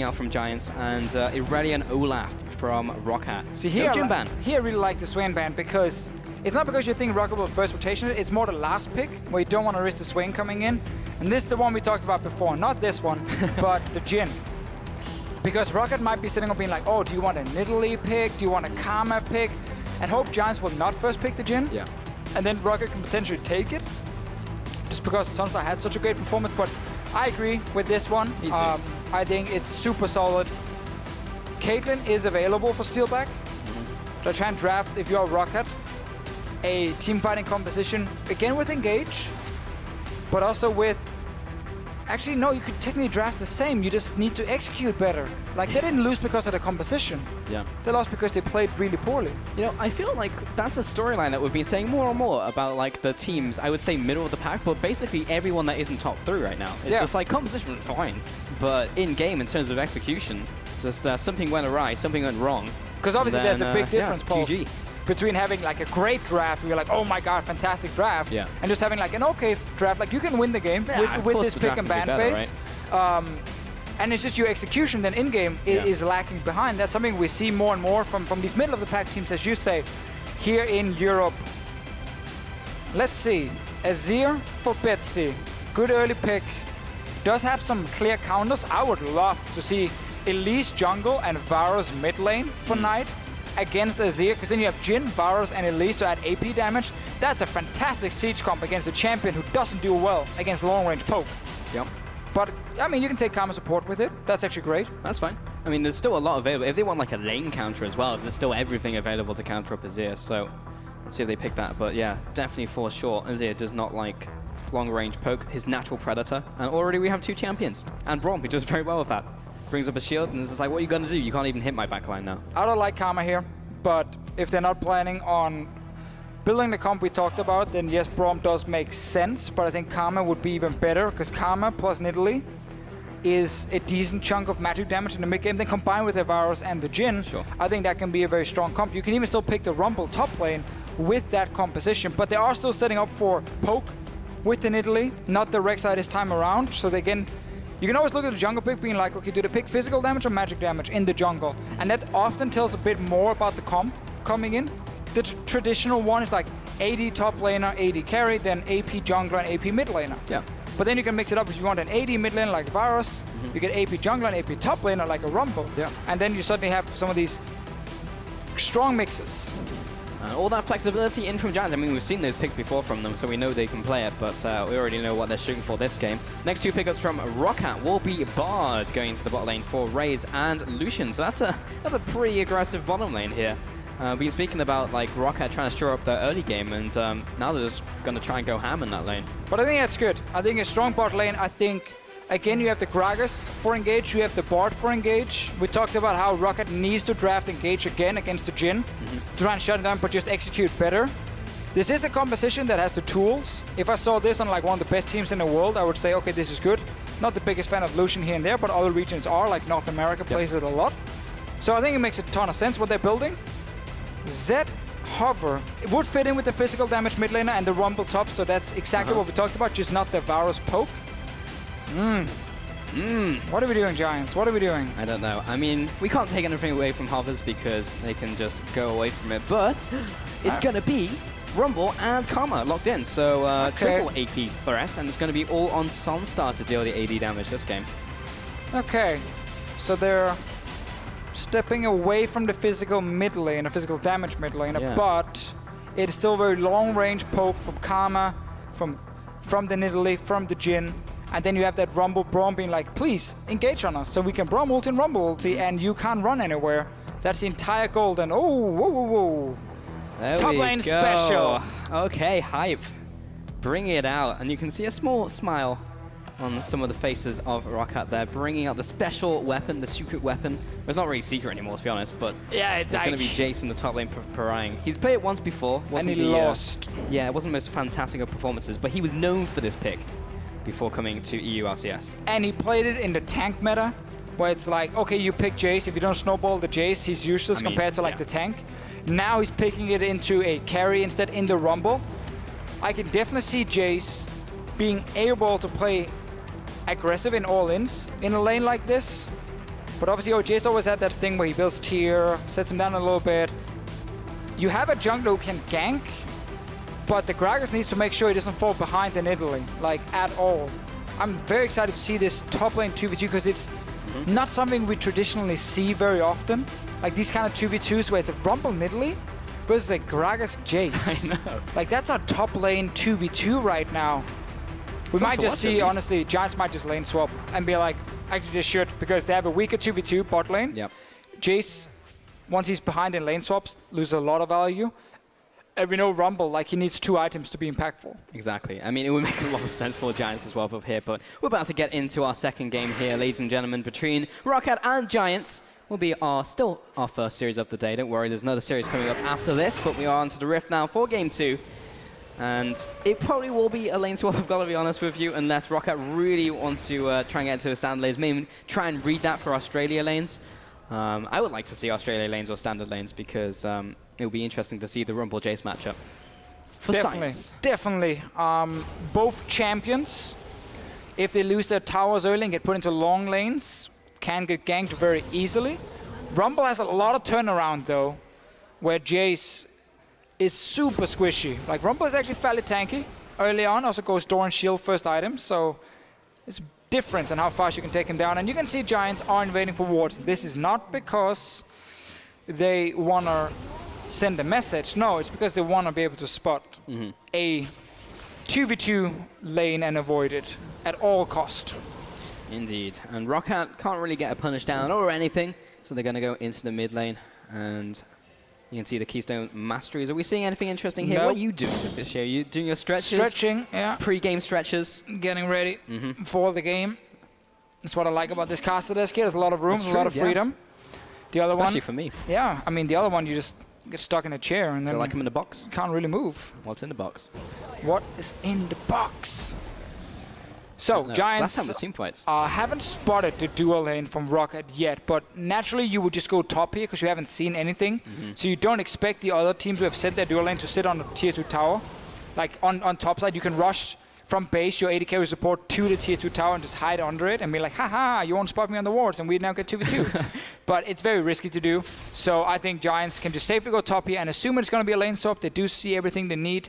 out from Giants, and Irelia Olaf from ROCCAT. See here, Jhin ban. Here I really like the Swain ban because it's not because you think ROCCAT will first rotation it, it's more the last pick where you don't want to risk the Swain coming in. And this is the one we talked about before, not this one, but the Jhin. Because ROCCAT might be sitting up being like, oh, do you want an Italy pick? Do you want a Karma pick? And hope Giants will not first pick the Jhin. Yeah. And then ROCCAT can potentially take it. Just because SONSTAR had such a great performance, but I agree with this one. Me too. I think it's super solid. Caitlyn is available for Steelback. So try and draft, if you're ROCCAT, a team fighting composition, again with Engage, but also with... Actually, no, you could technically draft the same, you just need to execute better. Like, they didn't lose because of the composition. Yeah. They lost because they played really poorly. You know, I feel like that's a storyline that we've been saying more and more about, like, the teams, I would say middle of the pack, but basically everyone that isn't top 3 right now. It's just like, composition was fine, but in-game, in terms of execution, just something went awry, something went wrong. Because obviously there's a big difference, Paul, GG. between having like a great draft where you're like, oh my god, fantastic draft, and just having like an okay draft. Like, you can win the game with this pick and ban phase. Right? And it's just your execution then in-game is lacking behind. That's something we see more and more from these middle of the pack teams, as you say, here in Europe. Let's see. Azir for Betsy. Good early pick. Does have some clear counters. I would love to see Elise jungle and Varus mid lane for Knight against Azir, because then you have Jhin, Varus, and Elise to add AP damage. That's a fantastic siege comp against a champion who doesn't do well against long-range poke. Yep. But, I mean, you can take Karma support with it. That's actually great. That's fine. I mean, there's still a lot available. If they want, like, a lane counter as well, there's still everything available to counter up Azir, so let's see if they pick that. But, yeah, definitely for sure, Azir does not like long-range poke, his natural predator. And already we have 2 champions. And Braum, he does very well with that. Brings up a shield, and it's just like, what are you going to do? You can't even hit my backline now. I don't like Karma here, but if they're not planning on building the comp we talked about, then yes, Braum does make sense, but I think Karma would be even better, because Karma plus Nidalee is a decent chunk of magic damage in the mid-game. Then combined with the Varus and the Jhin, I think that can be a very strong comp. You can even still pick the Rumble top lane with that composition, but they are still setting up for poke with the Nidalee, not the Rek'Sai this time around, so they can... You can always look at the jungle pick being like, okay, do they pick physical damage or magic damage in the jungle? And that often tells a bit more about the comp coming in. The traditional one is like AD top laner, AD carry, then AP jungler and AP mid laner. Yeah. But then you can mix it up if you want an AD mid laner like Varus, you get AP jungler and AP top laner like a Rumble. Yeah. And then you suddenly have some of these strong mixes. All that flexibility in from Giants. I mean, we've seen those picks before from them, so we know they can play it, but we already know what they're shooting for this game. Next 2 pickups from ROCCAT will be Bard going into the bot lane for Raze and Lucian. So that's a pretty aggressive bottom lane here. We've been speaking about like ROCCAT trying to shore up their early game, and now they're just going to try and go ham in that lane. But I think that's good. I think a strong bot lane, I think... Again, you have the Gragas for Engage, you have the Bard for Engage. We talked about how ROCCAT needs to draft Engage again against the Jhin to try and shut it down, but just execute better. This is a composition that has the tools. If I saw this on like one of the best teams in the world, I would say, okay, this is good. Not the biggest fan of Lucian here and there, but other regions are, like North America plays it a lot. So I think it makes a ton of sense what they're building. Zed Hover, it would fit in with the physical damage mid laner and the Rumble top, so that's exactly what we talked about, just not the Varus poke. What are we doing, Giants? What are we doing? I don't know. I mean, we can't take anything away from Hovers because they can just go away from it, but it's going to be Rumble and Karma locked in, so triple AP threat, and it's going to be all on SONSTAR to deal the AD damage this game. Okay, so they're stepping away from the physical mid lane, a physical damage mid lane, but it's still very long-range poke from Karma, from the Nidalee, from the Jhin. And then you have that Rumble Braum being like, please, engage on us, so we can Braum ult and Rumble ulti, and you can't run anywhere. That's the entire goal, then. Oh, whoa, whoa, whoa. There Top lane special. Okay, hype. Bring it out. And you can see a small smile on some of the faces of ROCCAT there, bringing out the special weapon, the secret weapon. Well, it's not really secret anymore, to be honest, but yeah, it's going to be Jayce in the top lane pariahing. He's played it once before. And he lost. Yeah, it wasn't the most fantastic of performances, but he was known for this pick before coming to EU LCS. And he played it in the tank meta, where it's like, okay, you pick Jayce. If you don't snowball the Jayce, he's useless compared to like the tank. Now he's picking it into a carry instead in the Rumble. I can definitely see Jayce being able to play aggressive in all-ins in a lane like this. But obviously, Jayce always had that thing where he builds tier, sets him down a little bit. You have a jungler who can gank, but the Gragas needs to make sure he doesn't fall behind in Italy, like, at all. I'm very excited to see this top lane 2v2 because it's not something we traditionally see very often. Like these kind of 2v2s where it's a Rumble Nidalee versus a Gragas Jayce. I know. Like that's our top lane 2v2 right now. We might just see, honestly, Giants might just lane swap and be like, actually they should, because they have a weaker 2v2 bot lane. Yep. Jayce, once he's behind in lane swaps, loses a lot of value. And we know Rumble, like he needs 2 items to be impactful. Exactly. I mean, it would make a lot of sense for Giants as well up here, but we're about to get into our second game here, ladies and gentlemen, between ROCCAT and Giants. Will be still our first series of the day. Don't worry, there's another series coming up after this, but we are onto the Rift now for game 2. And it probably will be a lane swap, I've got to be honest with you, unless ROCCAT really wants to try and get into the standard lanes, maybe try and read that for Australia lanes. I would like to see Australia lanes or standard lanes because it'll be interesting to see the Rumble Jayce matchup. For Science. Definitely. Both champions, if they lose their towers early and get put into long lanes, can get ganked very easily. Rumble has a lot of turnaround though, where Jayce is super squishy. Like Rumble is actually fairly tanky early on, also goes door and shield first item, so it's different in how fast you can take him down. And you can see Giants are invading for wards. This is not because they want to send a message. No, it's because they want to be able to spot a 2v2 lane and avoid it at all cost. Indeed. And ROCCAT can't really get a punish down or anything, so they're going to go into the mid lane. And you can see the Keystone Masteries. Are we seeing anything interesting here? Nope. What are you doing, Deficio? Are you doing your stretches? Stretching, yeah. Pre-game stretches? Getting ready for the game. That's what I like about this caster desk here. There's a lot of room, a lot of freedom. The other Especially for me. Yeah, I mean, the other one, you just get stuck in a chair and then feel like I'm in a box. Can't really move. What's in the box? What is in the box? So, Giants last time was team fights. Haven't spotted the dual lane from ROCCAT yet, but naturally you would just go top here because you haven't seen anything. So you don't expect the other teams who have set their dual lane to sit on the tier 2 tower. Like on top side, you can rush from base your AD carry support to the tier 2 tower and just hide under it and be like, haha, you won't spot me on the wards, and we now get 2v2. But it's very risky to do. So I think Giants can just safely go top here and assume it's going to be a lane swap. They do see everything they need.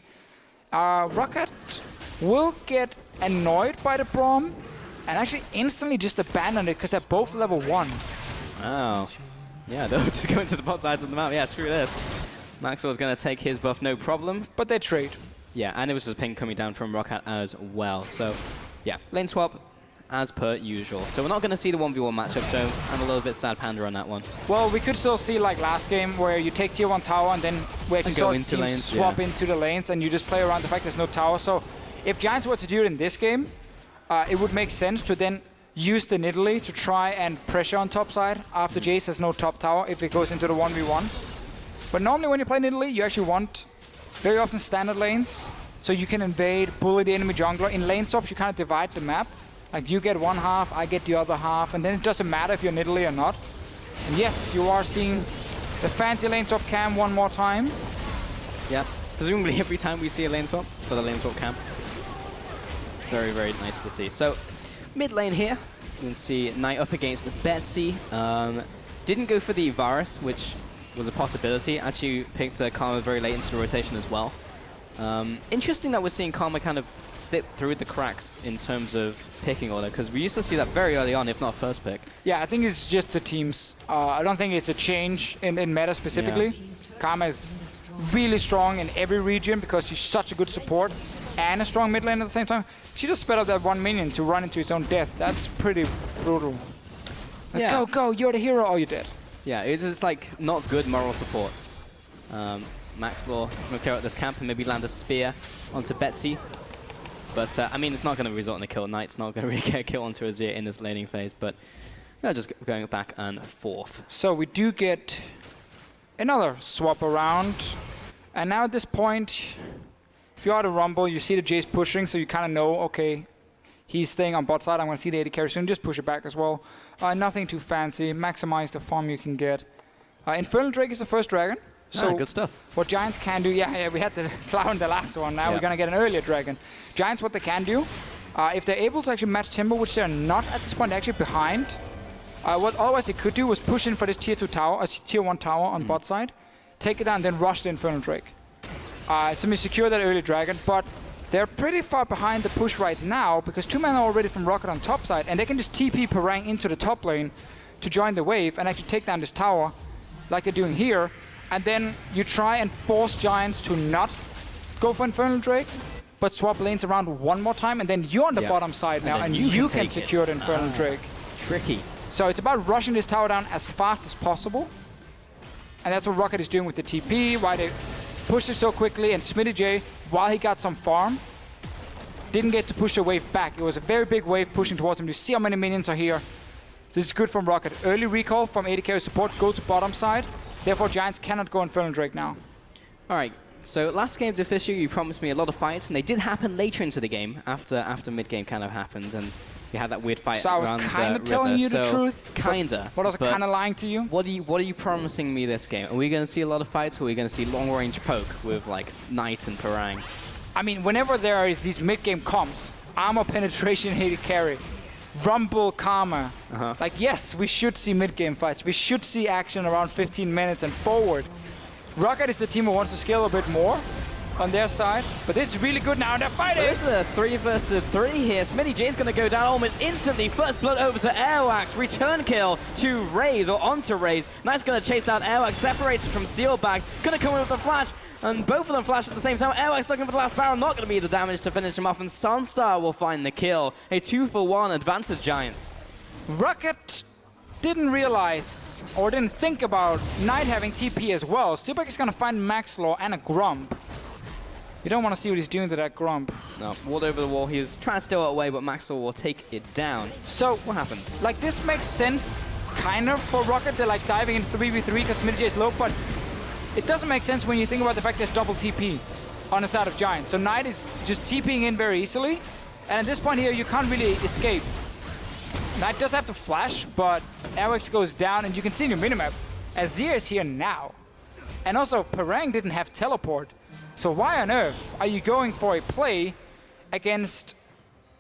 ROCCAT will get annoyed by the Braum and actually instantly just abandon it because they're both level 1. Oh. Yeah, they'll just go into the bot sides of the map. Yeah, screw this. Maxlore's going to take his buff, no problem. But they trade. Yeah, and it was just ping coming down from ROCCAT as well. So, yeah, lane swap as per usual. So we're not going to see the 1v1 matchup, so I'm a little bit sad panda on that one. Well, we could still see like last game where you take tier 1 tower and then we actually saw teams lanes, swap into the lanes and you just play around the fact there's no tower. So if Giants were to do it in this game, it would make sense to then use the Nidalee to try and pressure on top side after Jayce has no top tower if it goes into the 1v1. But normally when you play Nidalee, you actually want very often standard lanes, so you can invade, bully the enemy jungler. In lane swaps, you kind of divide the map. Like you get one half, I get the other half, and then it doesn't matter if you're Nidalee or not. And yes, you are seeing the fancy lane swap cam one more time. Yeah, presumably every time we see a lane swap for the lane swap cam. Very, very nice to see. So, mid lane here, you can see Knight up against Betsy. Didn't go for the Varus, which was a possibility. Actually picked Karma very late into the rotation as well. Interesting that we're seeing Karma kind of slip through the cracks in terms of picking order, because we used to see that very early on, if not first pick. Yeah, I think it's just the teams. I don't think it's a change in meta specifically. Yeah. Karma is really strong in every region because she's such a good support and a strong mid lane at the same time. She just sped up that one minion to run into his own death. That's pretty brutal. Like, yeah. Go, you're the hero, or you're dead. Yeah, it's just like not good moral support. Maxlore will clear out this camp and maybe land a spear onto Betsy. But I mean, it's not going to result in a kill. Knight's not going to really get a kill onto Azir in this laning phase, but yeah, just going back and forth. So we do get another swap around. And now at this point, if you are the Rumble, you see the Jayce pushing, so you kind of know, okay, he's staying on bot side. I'm going to see the AD carry soon. Just push it back as well. Nothing too fancy. Maximize the farm you can get. Infernal Drake is the first dragon. So good stuff. What Giants can do, yeah, we had the clown the last one. Now we're going to get an earlier dragon. Giants, what they can do, if they're able to actually match Timber, which they're not at this point, they're actually behind. What otherwise they could do was push in for this tier 2 tower, tier 1 tower on bot side, take it down, then rush the Infernal Drake. So we secure that early dragon, but they're pretty far behind the push right now because 2 men are already from ROCCAT on top side, and they can just TP Parang into the top lane to join the wave and actually take down this tower like they're doing here. And then you try and force Giants to not go for Infernal Drake, but swap lanes around one more time, and then you're on the bottom side now, and you can secure the Infernal Drake. Tricky. So it's about rushing this tower down as fast as possible. And that's what ROCCAT is doing with the TP, why they pushed it so quickly, and SmittyJ, while he got some farm, didn't get to push the wave back. It was a very big wave pushing towards him. You see how many minions are here. This is good from ROCCAT. Early recall from AD carry support, go to bottom side. Therefore, Giants cannot go Infernal Drake now. All right. So last game, Deficio, you promised me a lot of fights, and they did happen later into the game, after mid-game kind of happened, and you had that weird fight. So I was kind of telling you the truth. Kinda. But I was kind of lying to you. What are you promising me this game? Are we going to see a lot of fights, or are we going to see long-range poke with like Knight and Parang? I mean, whenever there is these mid-game comps, armor penetration, AD carry, Rumble, Karma. Like, yes, we should see mid-game fights. We should see action around 15 minutes and forward. ROCCAT is the team who wants to scale a bit more on their side, but this is really good now, and they're fighting! This is a 3 versus 3 here. SmittyJ is going to go down almost instantly. First blood over to Airwaks. Return kill to Raze, or onto Raze. Knight's going to chase down Airwaks, separated from Steelback. Going to come in with the flash, and both of them flash at the same time. Airwaks looking for the last barrel, not going to be the damage to finish him off, and SONSTAR will find the kill. A 2-for-1 advantage, Giants. ROCCAT didn't realize or didn't think about Knight having TP as well. Steelback is going to find Maxlore and a Grump. You don't want to see what he's doing to that Grump. No, walled over the wall. He was trying to steal it away, but Maxlore will take it down. So what happened? Like, this makes sense, kind of, for ROCCAT. They're like diving in 3v3 because SmittyJ is low, but it doesn't make sense when you think about the fact there's double TP on the side of Giant. So Knight is just TPing in very easily, and at this point here, you can't really escape. Knight does have to flash, but Airwaks goes down, and you can see in your minimap, Azir is here now. And also, Parang didn't have teleport. So why on earth are you going for a play against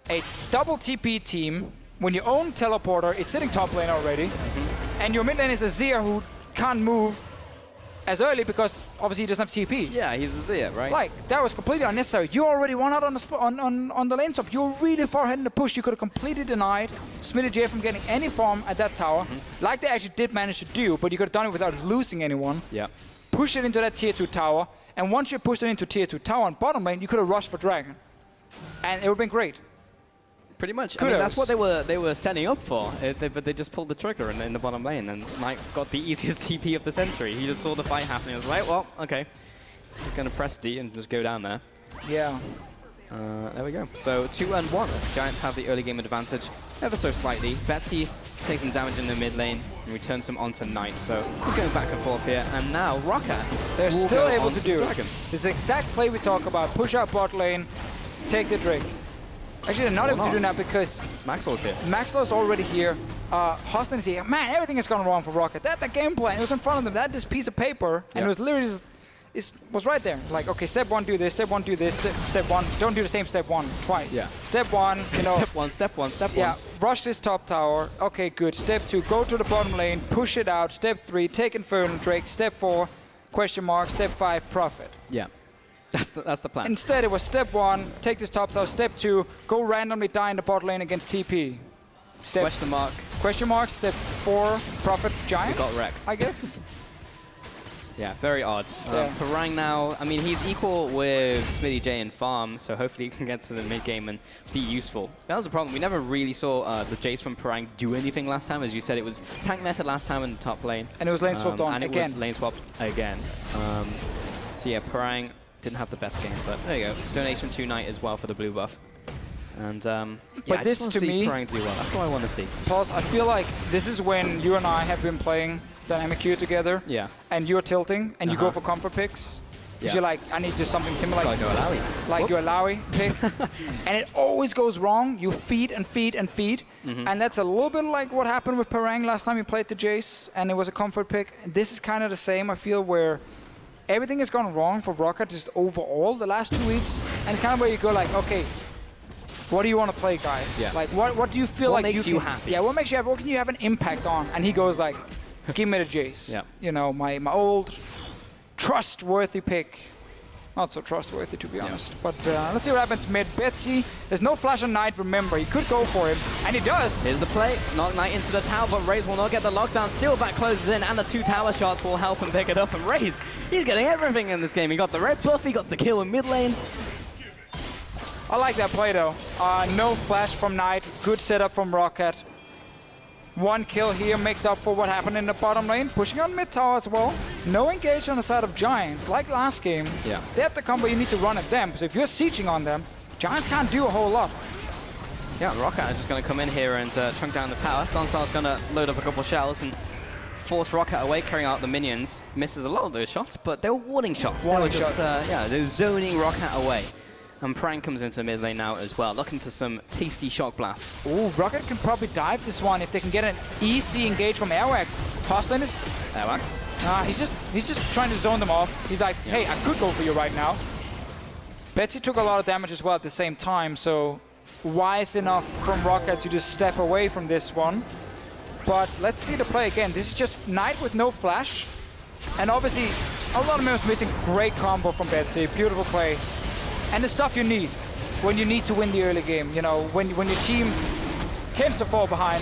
a double TP team when your own teleporter is sitting top lane already, and your mid lane is Azir who can't move as early because obviously he doesn't have TP? Yeah, he's Azir, right? Like, that was completely unnecessary. You already won out on the on the lane swap. You were really far ahead in the push. You could have completely denied SmittyJ from getting any farm at that tower, like they actually did manage to do, but you could have done it without losing anyone. Yeah. Push it into that tier 2 tower, and once you pushed it into tier 2 tower on bottom lane, you could have rushed for Dragon. And it would have been great. Pretty much. Kudos. I mean, that's what they were setting up for, but they just pulled the trigger in the bottom lane, and Mike got the easiest TP of the century. He just saw the fight happening and was like, well, okay. He's going to press D and just go down there. Yeah. There we go. So 2-1. Giants have the early game advantage, ever so slightly. Betsy takes some damage in the mid lane and returns some onto Knight. So he's going back and forth here. And now ROCCAT. They're still able to do it. This exact play we talk about. Push out bot lane, take the Drake. Actually, they're not able to do that because Maxlore's here. Maxlore's already here. Hustlin is here. Man, everything has gone wrong for ROCCAT. That the game plan. It was in front of them. They had this piece of paper, and it was literally just, it was right there. Like, okay, step 1, do this. Step 1, do this. Step 1, don't do the same step 1 twice. Yeah. Step 1, you know. Step 1. Yeah, rush this top tower. Okay, good. Step 2, go to the bottom lane, push it out. Step 3, take Infernal Drake. Step 4, question mark. Step 5, profit. Yeah. That's the plan. Instead, it was step 1, take this top tower. Step 2, go randomly die in the bot lane against TP. Step question mark. Step 4, profit Giants. We got wrecked. I guess. Yeah, very odd. Parang now, I mean, he's equal with SmittyJ in farm, so hopefully he can get to the mid game and be useful. That was the problem. We never really saw the Jayce from Parang do anything last time. As you said, it was tank meta last time in the top lane. And it was lane swapped on and again. And it was lane swapped again. So yeah, Parang didn't have the best game, but there you go. Donation to Knight as well for the blue buff. And yeah, but I this just to see me, Parang do well. That's what I want to see. Plus, I feel like this is when you and I have been playing Dynamic Q together. Yeah. And you're tilting, and you go for comfort picks. Because you're like, I need just something similar. Like your Alawi pick. And it always goes wrong. You feed and feed and feed. And that's a little bit like what happened with Parang last time he played the Jayce, and it was a comfort pick. This is kind of the same, I feel, where everything has gone wrong for ROCCAT just overall the last 2 weeks. And it's kind of where you go like, okay, what do you want to play, guys? Yeah. Like, what do you feel what like makes you happy? Yeah, what makes you happy? What can you have an impact on? And he goes like, give me the Jayce. Yeah. You know, my old trustworthy pick. Not so trustworthy, to be honest. But let's see what happens mid. Betsy, there's no flash on Knight, remember. He could go for him, and he does. Here's the play. Knock Knight into the tower, but Raze will not get the lockdown. Steelback closes in, and the 2 tower shots will help him pick it up. And Raze, he's getting everything in this game. He got the red buff, he got the kill in mid lane. I like that play, though. No flash from Knight. Good setup from ROCCAT. 1 kill here makes up for what happened in the bottom lane. Pushing on mid tower as well. No engage on the side of Giants, like last game. Yeah. They have the combo you need to run at them. So if you're sieging on them, Giants can't do a whole lot. Yeah, ROCCAT is just going to come in here and chunk down the tower. SONSTAR's going to load up a couple shells and force ROCCAT away, carrying out the minions. Misses a lot of those shots, but they were warning shots. They were just, they were zoning ROCCAT away. And Prank comes into the mid lane now as well, looking for some tasty shock blasts. Ooh, ROCCAT can probably dive this one if they can get an easy engage from Airwaks. Hustlin is... Airwaks? He's just trying to zone them off. He's like, hey, I could go for you right now. Betsy took a lot of damage as well at the same time, so wise enough from ROCCAT to just step away from this one. But let's see the play again. This is just Knight with no flash. And obviously, a lot of members missing. Great combo from Betsy. Beautiful play. And the stuff you need when you need to win the early game. You know, when your team tends to fall behind.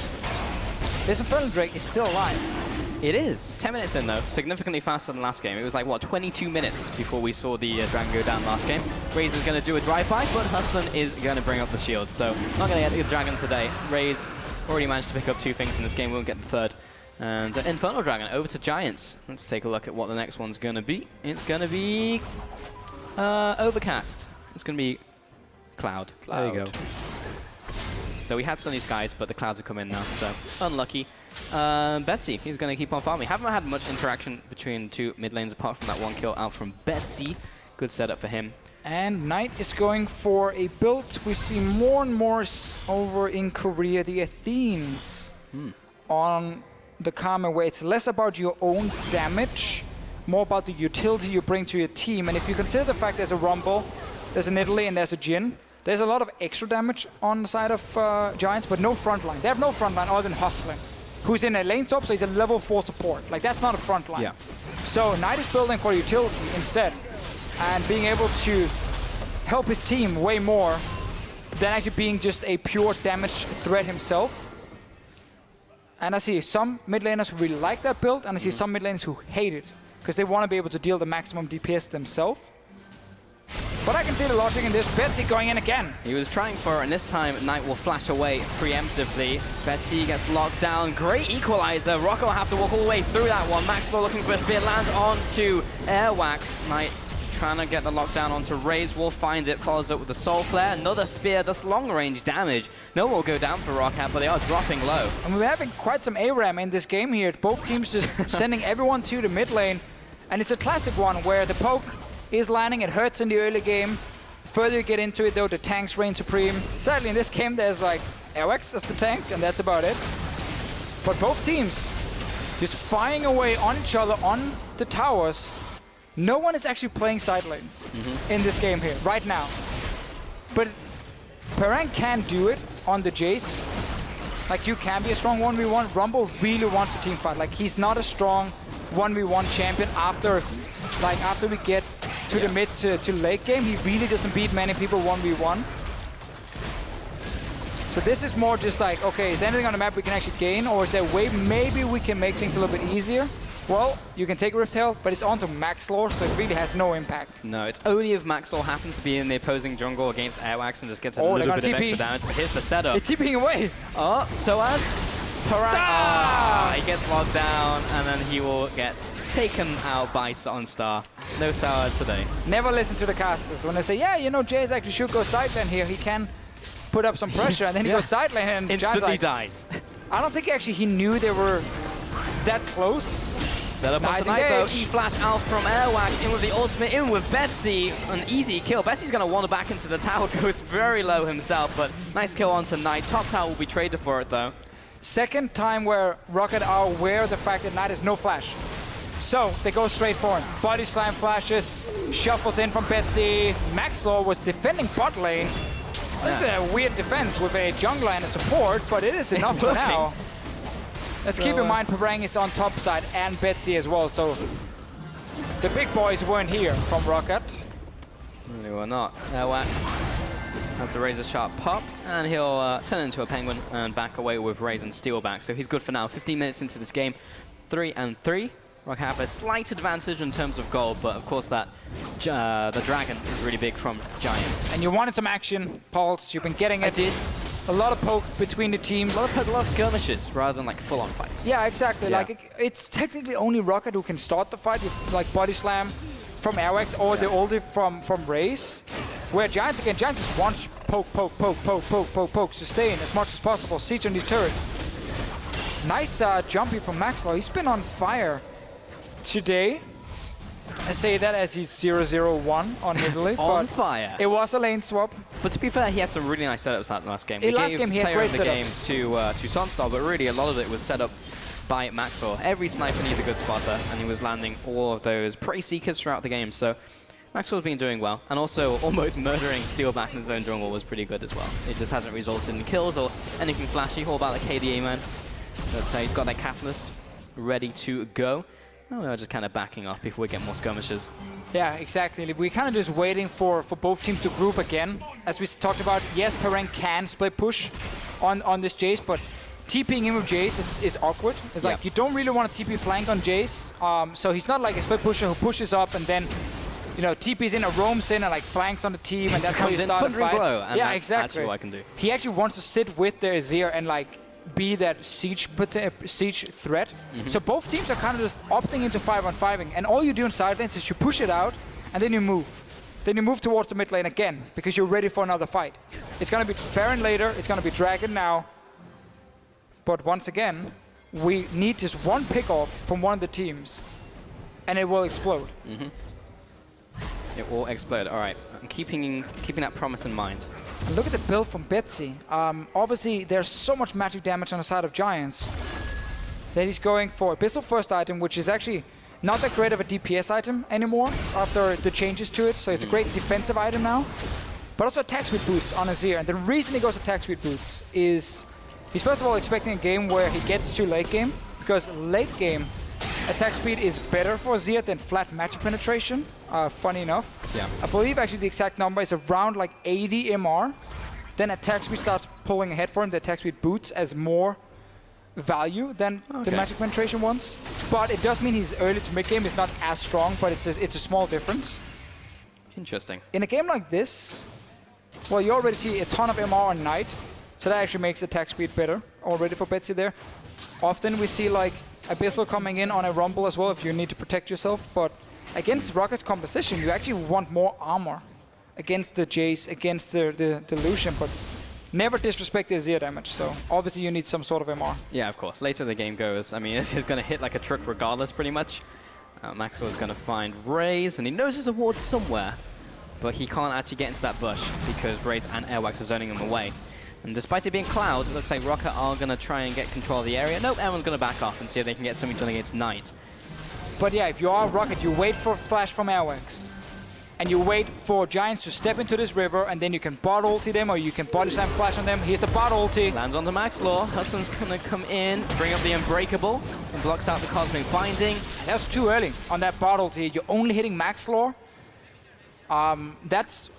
This Infernal Drake is still alive. It is. 10 minutes in, though. Significantly faster than last game. It was like, what, 22 minutes before we saw the dragon go down last game. Raze is going to do a drive-by, but Hustlin is going to bring up the shield. So, not going to get the dragon today. Raze already managed to pick up 2 things in this game. Won't get the third. And Infernal Dragon over to Giants. Let's take a look at what the next one's going to be. It's going to be Overcast. It's going to be Cloud. There you go. So we had Sunny Skies, but the Clouds have come in now, so unlucky. Betsy, he's going to keep on farming. Haven't had much interaction between 2 mid lanes apart from that 1 kill out from Betsy. Good setup for him. And Knight is going for a build we see more and more over in Korea, the Athenes. On the Karma, where it's less about your own damage, more about the utility you bring to your team. And if you consider the fact there's a Rumble, there's an Italy, and there's a Jhin, there's a lot of extra damage on the side of Giants, but no frontline. They have no frontline other than Hustlin, who's in a lane top, so he's a level 4 support. Like, that's not a frontline. Yeah. So Knight is building for utility instead, and being able to help his team way more than actually being just a pure damage threat himself. And I see some mid laners who really like that build, and I see some mid laners who hate it, because they want to be able to deal the maximum DPS themselves. But I can see the logic in this. Betsy going in again. He was trying for it, and this time Knight will flash away preemptively. Betsy gets locked down. Great equalizer. Rocco will have to walk all the way through that one. Maxlore looking for a spear. Lands onto Airwaks. Knight trying to get the lockdown onto Raze. Will find it. Follows up with the Soul Flare. Another spear. That's long-range damage. No one will go down for ROCCAT, but they are dropping low. And we're having quite some ARAM in this game here. Both teams just sending everyone to the mid lane. And it's a classic one where the poke is landing. It hurts in the early game. Further you get into it, though, the tanks reign supreme. Sadly, in this game, there's like Airwaks as the tank, and that's about it. But both teams just firing away on each other on the towers. No one is actually playing side lanes in this game here, right now. But Perang can do it on the Jayce. Like, you can be a strong 1v1. Rumble really wants to team fight. Like, he's not a strong 1v1 champion after we get to the mid to late game. He really doesn't beat many people 1v1. So this is more just like, okay, is there anything on the map we can actually gain, or is there a way maybe we can make things a little bit easier? Well, you can take Rift Tail, but it's onto Maxlore, so it really has no impact. No, it's only if Maxlore happens to be in the opposing jungle against Airwaks and just gets a little bit of extra damage. But here's the setup. It's TPing away. Oh, so as Perang, he gets locked down, and then he will get taken out by SONSTAR. No sours today. Never listen to the casters. When they say, yeah, you know, Jayce actually should go side lane here, he can put up some pressure, and then he goes side lane and instantly dies. I don't think actually he knew they were that close. Set up on tonight, though. E-flash out from Airwaks, in with the ultimate, in with Betsy. An easy kill. Betsy's going to wander back into the tower, goes very low himself, but nice kill onto Knight. Top tower will be traded for it, though. Second time where ROCCAT are aware of the fact that Knight has no flash. So they go straight for him. Body slam flashes, shuffles in from Betsy. Maxlore was defending bot lane, This is a weird defense with a jungler and a support, but it is enough for now. Let's keep in mind Parang is on top side and Betsy as well, so the big boys weren't here from ROCCAT. They were not. Airwaks has the Razor Sharp popped, and he'll turn into a penguin and back away with Raze and Steelback. So he's good for now. 15 minutes into this game, 3-3. ROC have a slight advantage in terms of gold, but of course that the dragon is really big from Giants. And you wanted some action, Pulse. You've been getting it. I did. A lot of poke between the teams. A lot of skirmishes rather than like full-on fights. Yeah, exactly. Yeah. Like it's technically only ROCCAT who can start the fight with like body slam from Airwaks or the ulti from Raze. Where Giants again, Giants just want poke, sustain as much as possible. Siege on these turrets. Nice jumping from Maxlore. He's been on fire today. I say that as he's 0-0-1 on Italy. On fire. It was a lane swap. But to be fair, he had some really nice setups that last game. Last game he had great game setups. to SONSTAR, but really a lot of it was set up by Maxlore. Every sniper needs a good spotter, and he was landing all of those prey seekers throughout the game. So Maxlore's been doing well, and also almost murdering Steelback in his own jungle was pretty good as well. It just hasn't resulted in kills or anything flashy. All about the KDA man. But he's got that catalyst ready to go. Oh, we're just kind of backing off before we get more skirmishes. Yeah, exactly. We're kind of just waiting for both teams to group again. As we talked about, yes, Parang can split push on this Jayce, but TPing in with Jayce is awkward. It's like you don't really want to TP flank on Jayce. So he's not like a split pusher who pushes up and then, you know, TP's in or roams in and like flanks on the team, and that's how you start a fight. And yeah, that's exactly. what I can do. He actually wants to sit with their Azir and like be that siege threat. So both teams are kind of just opting into 5-on-5ing, and all you do in side lanes is you push it out and then you move. Then you move towards the mid lane again because you're ready for another fight. It's gonna be Baron later, it's gonna be Dragon now. But once again, we need just one pick off from one of the teams and it will explode. It will explode. All right, I'm keeping that promise in mind. Look at the build from Betsy. Obviously, there's so much magic damage on the side of Giants that he's going for Abyssal First item, which is actually not that great of a DPS item anymore after the changes to it. So it's a great defensive item now. But also attack speed boots on Azir. And the reason he goes attack speed boots is he's first of all expecting a game where he gets to late game, because late game attack speed is better for Azir than flat magic penetration, funny enough. Yeah. I believe actually the exact number is around like 80 MR. Then attack speed starts pulling ahead for him. The attack speed boots as more value than the magic penetration ones. But it does mean he's early to mid game is not as strong, but it's a small difference. Interesting. In a game like this, well, you already see a ton of MR on Knight, so that actually makes attack speed better already for Betsy there. Often we see like Abyssal coming in on a Rumble as well if you need to protect yourself, but against ROCCAT's composition, you actually want more armor against the Jayce, against the Lucian, but never disrespect the Azir damage, so obviously you need some sort of MR. Yeah, of course. Later the game goes, I mean, this is going to hit like a truck regardless, pretty much. Maxlore is going to find Raze, and he knows his award somewhere, but he can't actually get into that bush because Raze and Airwaks are zoning him away. And despite it being clouds, it looks like ROCCAT are going to try and get control of the area. Nope, everyone's going to back off and see if they can get something done against Knight. But yeah, if you are ROCCAT, you wait for flash from Airwaks. And you wait for Giants to step into this river, and then you can bot ulti them, or you can body slam flash on them. Here's the bot ulti. Lands onto Maxlore. Hustlin's going to come in, bring up the Unbreakable, and blocks out the Cosmic Binding. That was too early on that bot ulti. You're only hitting Maxlore. That's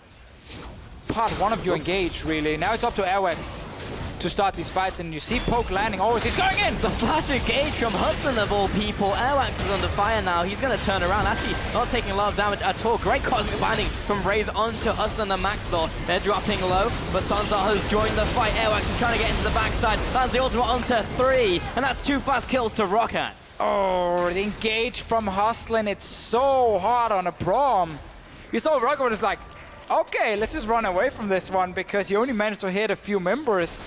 part one of your engage, really. Now it's up to Airwaks to start these fights, and you see Poke landing always. He's going in! The flash engage from Hustlin of all people. Airwaks is under fire now. He's going to turn around. Actually, not taking a lot of damage at all. Great Cosmic Binding from Raze onto Hustlin and Maxlore. They're dropping low, but SONSTAR has joined the fight. Airwaks is trying to get into the backside. That's the ultimate onto 3, and that's 2 fast kills to ROCCAT. Oh, the engage from Hustlin. It's so hard on a Braum. You saw ROCCAT was like, okay, let's just run away from this one because he only managed to hit a few members.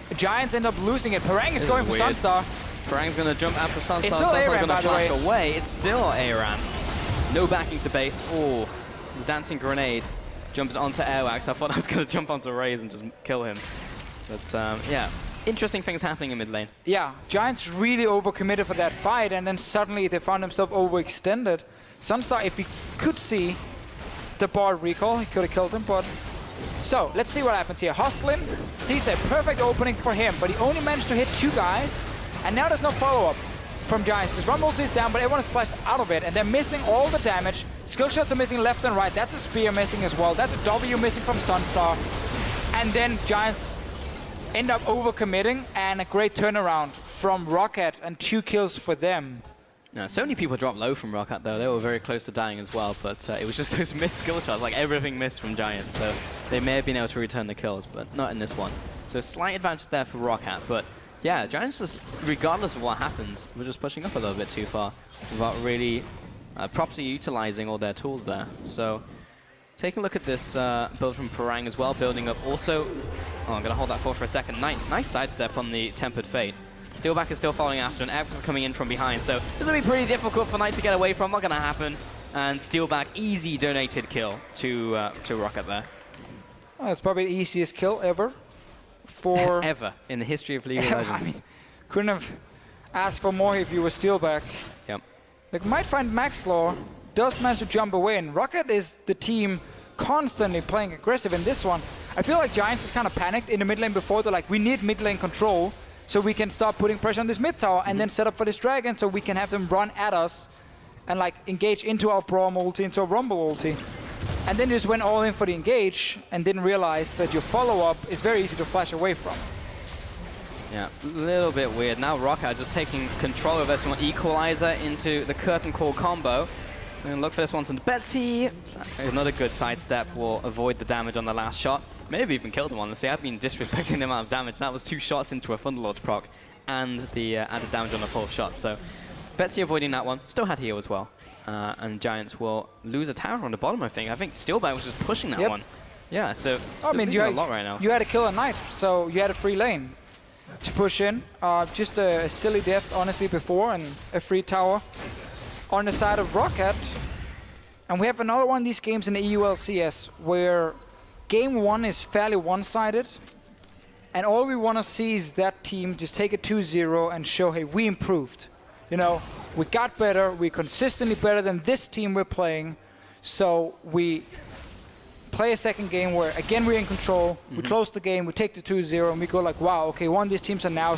The Giants end up losing it. Parang is going for SONSTAR. Parang's going to jump after SONSTAR. It's still SONSTAR's Aran, going to by the flash way. away. It's still Aran. No backing to base. Oh, the dancing grenade jumps onto Airwaks. I thought I was going to jump onto Raze and just kill him. But yeah, interesting things happening in mid lane. Yeah, Giants really overcommitted for that fight, and then suddenly they found themselves overextended. SONSTAR, if he could see the bot recall, he could have killed him, but So let's see what happens here. Hustlin sees a perfect opening for him, but he only managed to hit 2 guys, and now there's no follow-up from Giants because Rumble ulti is down, but everyone is flashed out of it, and they're missing all the damage. Skill shots are missing left and right. That's a spear missing as well. That's a W missing from SONSTAR, and then Giants end up overcommitting, and a great turnaround from ROCCAT and 2 kills for them. Now, so many people dropped low from ROCCAT though. They were very close to dying as well, but it was just those missed skill shots, like everything missed from Giants. So they may have been able to return the kills, but not in this one. So slight advantage there for ROCCAT, but yeah, Giants just, regardless of what happened, were just pushing up a little bit too far without really properly utilizing all their tools there. So taking a look at this build from Parang as well, building up also. Oh, I'm going to hold that for a second. Nice sidestep on the Tempered Fate. Steelback is still following after, and Airwaks is coming in from behind. So this will be pretty difficult for Knight to get away from. Not going to happen. And Steelback, easy donated kill to ROCCAT there. Oh, it's probably the easiest kill ever for... ever in the history of League of Legends. I mean, couldn't have asked for more if you were Steelback. Yep. Like, might find Maxlore does manage to jump away, and ROCCAT is the team constantly playing aggressive in this one. I feel like Giants is kind of panicked in the mid lane before. They're like, we need mid lane control so we can start putting pressure on this mid tower and then set up for this dragon so we can have them run at us and like engage into our Braum ulti, into our Rumble ulti. And then you just went all in for the engage and didn't realize that your follow-up is very easy to flash away from. Yeah, a little bit weird. Now ROCCAT just taking control of this one. Equalizer into the curtain call combo. And look for this one to Betsy. Another good sidestep will avoid the damage on the last shot. Maybe even killed him, honestly. I've been disrespecting the amount of damage. That was 2 shots into a Thunderlord's proc and the added damage on the 4th shot. So Betsy avoiding that one. Still had heal as well. And Giants will lose a tower on the bottom, I think. I think Steelback was just pushing that one. Yeah, so I mean, you had a lot right now. You had to kill a Knight, so you had a free lane to push in. Just a silly death, honestly, before, and a free tower on the side of ROCCAT. And we have another one of these games in the EU LCS where game 1 is fairly one-sided, and all we want to see is that team just take a 2-0 and show, hey, we improved. You know, we got better, we're consistently better than this team we're playing, so we play a second game where, again, we're in control, we close the game, we take the 2-0, and we go like, wow, okay, one of these teams are now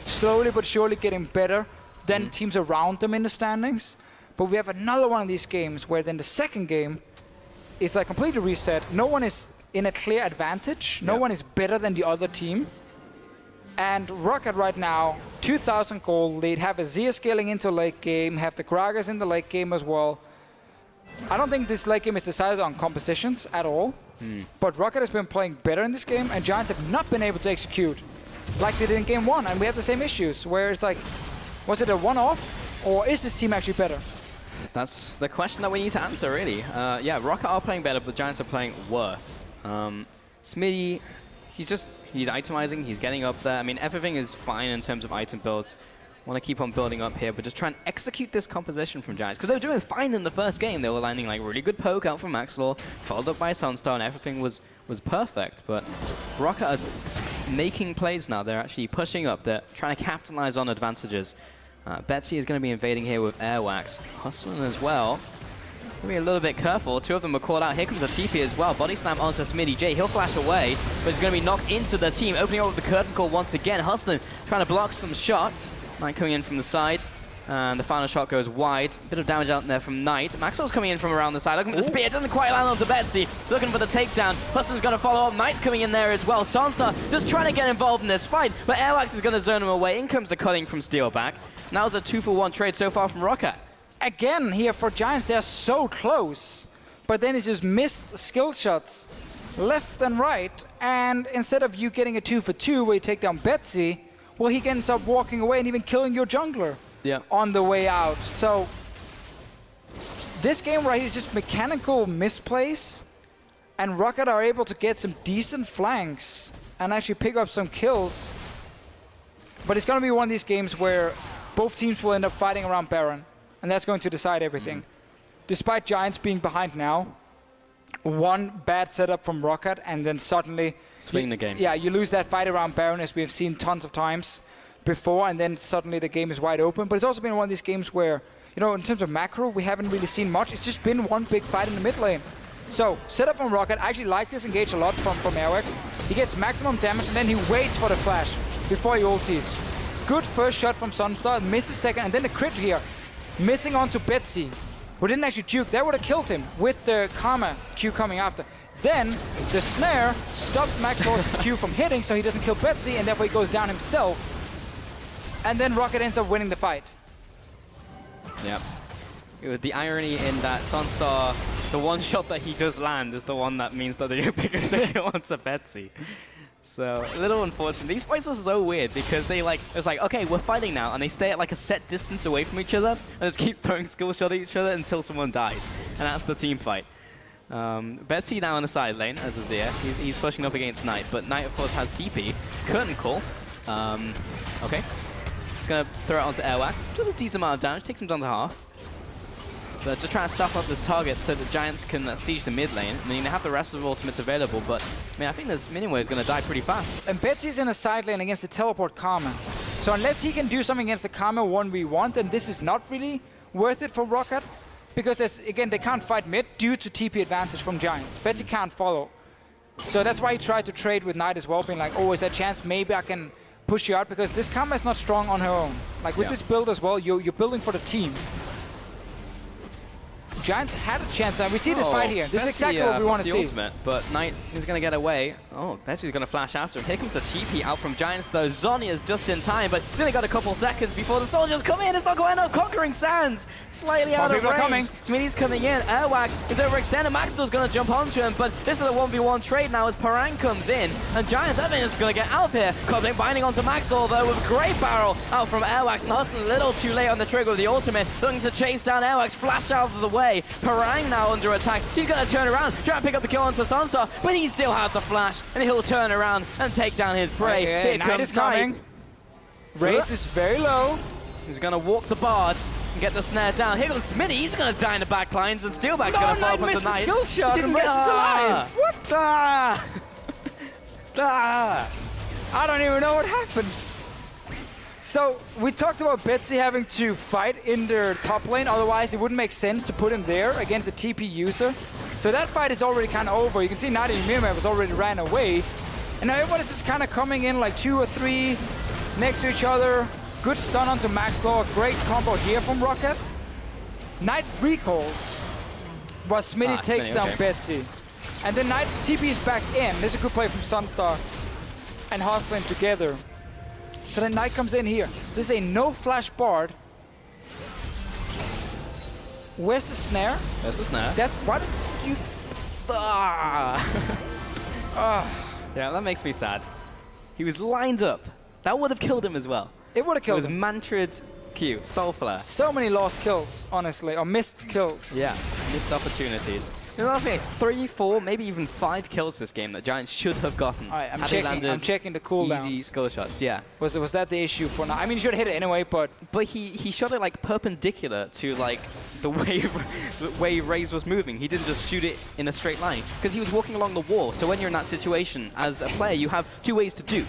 slowly but surely getting better than teams around them in the standings. But we have another one of these games where then the second game, it's like completely reset. No one is in a clear advantage. No one is better than the other team. And ROCCAT right now, 2,000 gold lead, have Azir scaling into late game, have the Gragas in the late game as well. I don't think this late game is decided on compositions at all. But ROCCAT has been playing better in this game, and Giants have not been able to execute like they did in game 1. And we have the same issues, where it's like, was it a one-off, or is this team actually better? That's the question that we need to answer, really. Yeah, ROCCAT are playing better, but Giants are playing worse. Smitty, he's itemizing, he's getting up there. I mean, everything is fine in terms of item builds. Want to keep on building up here, but just try and execute this composition from Giants. Because they were doing fine in the first game. They were landing like really good poke out from Maxlore, followed up by SONSTAR, and everything was perfect. But ROCCAT are making plays now. They're actually pushing up. They're trying to capitalize on advantages. Betsy is going to be invading here with Airwaks. Hustlin as well. Be a little bit careful. 2 of them are caught out. Here comes a TP as well. Body slam onto SmittyJ. He'll flash away, but he's going to be knocked into the team. Opening up with the curtain call once again. Hustlin trying to block some shots. Knight coming in from the side. And the final shot goes wide. Bit of damage out there from Knight. Maxwell's coming in from around the side. Looking for the spear. Doesn't quite land onto Betsy. Looking for the takedown. Hustlin's going to follow up. Knight's coming in there as well. SONSTAR just trying to get involved in this fight. But Airwaks is going to zone him away. In comes the cutting from Steelback. Now it's a 2-for-1 trade so far from ROCCAT. Again, here for Giants, they're so close. But then it's just missed skill shots left and right. And instead of you getting a 2-for-2 where you take down Betsy, well, he ends up walking away and even killing your jungler on the way out. So this game right here is just mechanical misplays. And ROCCAT are able to get some decent flanks and actually pick up some kills. But it's going to be one of these games where both teams will end up fighting around Baron. And that's going to decide everything. Despite Giants being behind now, one bad setup from ROCCAT, and then suddenly swing the game. Yeah, you lose that fight around Baron, as we've seen tons of times before, and then suddenly the game is wide open. But it's also been one of these games where, you know, in terms of macro, we haven't really seen much. It's just been one big fight in the mid lane. So, setup from ROCCAT. I actually like this engage a lot from Airwaks. He gets maximum damage and then he waits for the flash before he ultis. Good first shot from SONSTAR, misses second, and then the crit here. Missing onto Betsy, who didn't actually juke. That would have killed him with the Karma Q coming after. Then, the snare stopped Maxlore's Q from hitting, so he doesn't kill Betsy, and therefore he goes down himself. And then ROCCAT ends up winning the fight. Yep. The irony in that SONSTAR, the one shot that he does land is the one that means that they don't pick up the kill onto Betsy. So, a little unfortunate. These fights are so weird because they it's like, okay, we're fighting now, and they stay at like a set distance away from each other and just keep throwing skill shot at each other until someone dies. And that's the team fight. Betsy now on the side lane as Azir. He's pushing up against Knight, but Knight of course has TP. Curtain call. Okay. He's gonna throw it onto Airwaks. Does a decent amount of damage, takes him down to half. But just trying to stuff up this target so that Giants can siege the mid lane. I mean, they have the rest of the ultimates available, but I mean, I think this Miniway is going to die pretty fast. And Betsy's in a side lane against the teleport Karma. So unless he can do something against the Karma 1v1, then this is not really worth it for ROCCAT. Because, again, they can't fight mid due to TP advantage from Giants. Betsy can't follow. So that's why he tried to trade with Knight as well, being like, oh, is there a chance maybe I can push you out? Because this Karma is not strong on her own. Like, with this build as well, you're building for the team. Giants had a chance, and we see this fight here. This is exactly what we want to see. Ultimate, but Knight is going to get away. Oh, Betsy's going to flash after him. Here comes the TP out from Giants, though. Zhonya's just in time, but he's only got a couple seconds before the soldiers come in. It's not going up. Conquering Sands slightly out of range. SmittyJ's coming in. Airwaks is overextended. Maxlore's going to jump onto him, but this is a 1v1 trade now as Parang comes in, and Giants, I think, is going to get out of here. Cobbling binding onto Maxlore, though, with a great barrel out from Airwaks, and Hustlin a little too late on the trigger with the ultimate, looking to chase down Airwaks, flash out of the way. Parang now under attack. He's going to turn around, try and pick up the kill onto SONSTAR, but he still has the flash, and he'll turn around and take down his prey. Okay, Here Knight is coming. Race is very low. He's going to walk the bard and get the snare down. Here goes Smitty. He's going to die in the back lines, and Steelback's going to follow up onto Knight. Skill shot. He didn't get alive. What? I don't even know what happened. So, we talked about Betsy having to fight in their top lane, otherwise it wouldn't make sense to put him there against a TP user. So that fight is already kind of over. You can see Knight and Mirmir has already ran away. And now everybody's just kind of coming in like 2 or 3 next to each other. Good stun onto Maxlore. Great combo here from ROCCAT. Knight recalls while Smitty takes down Betsy. And then Knight TP's back in. This is a good play from SONSTAR and Hustlin together. So then Knight comes in here. This is a no flash bard. Where's the snare? There's the snare. That's what you. Yeah, that makes me sad. He was lined up. That would have killed him as well. It would have killed him. It was mantra'd Q, Soul Flare. So many lost kills, honestly, or missed kills. Yeah, missed opportunities. You know, 3, 4, maybe even 5 kills this game that Giants should have gotten. Right, I'm checking the cooldowns. Easy skill shots, yeah. Was that the issue for now? I mean, he should have hit it anyway, but he shot it like perpendicular to like the way Raze was moving. He didn't just shoot it in a straight line because he was walking along the wall. So when you're in that situation as a player, you have 2 ways to duke.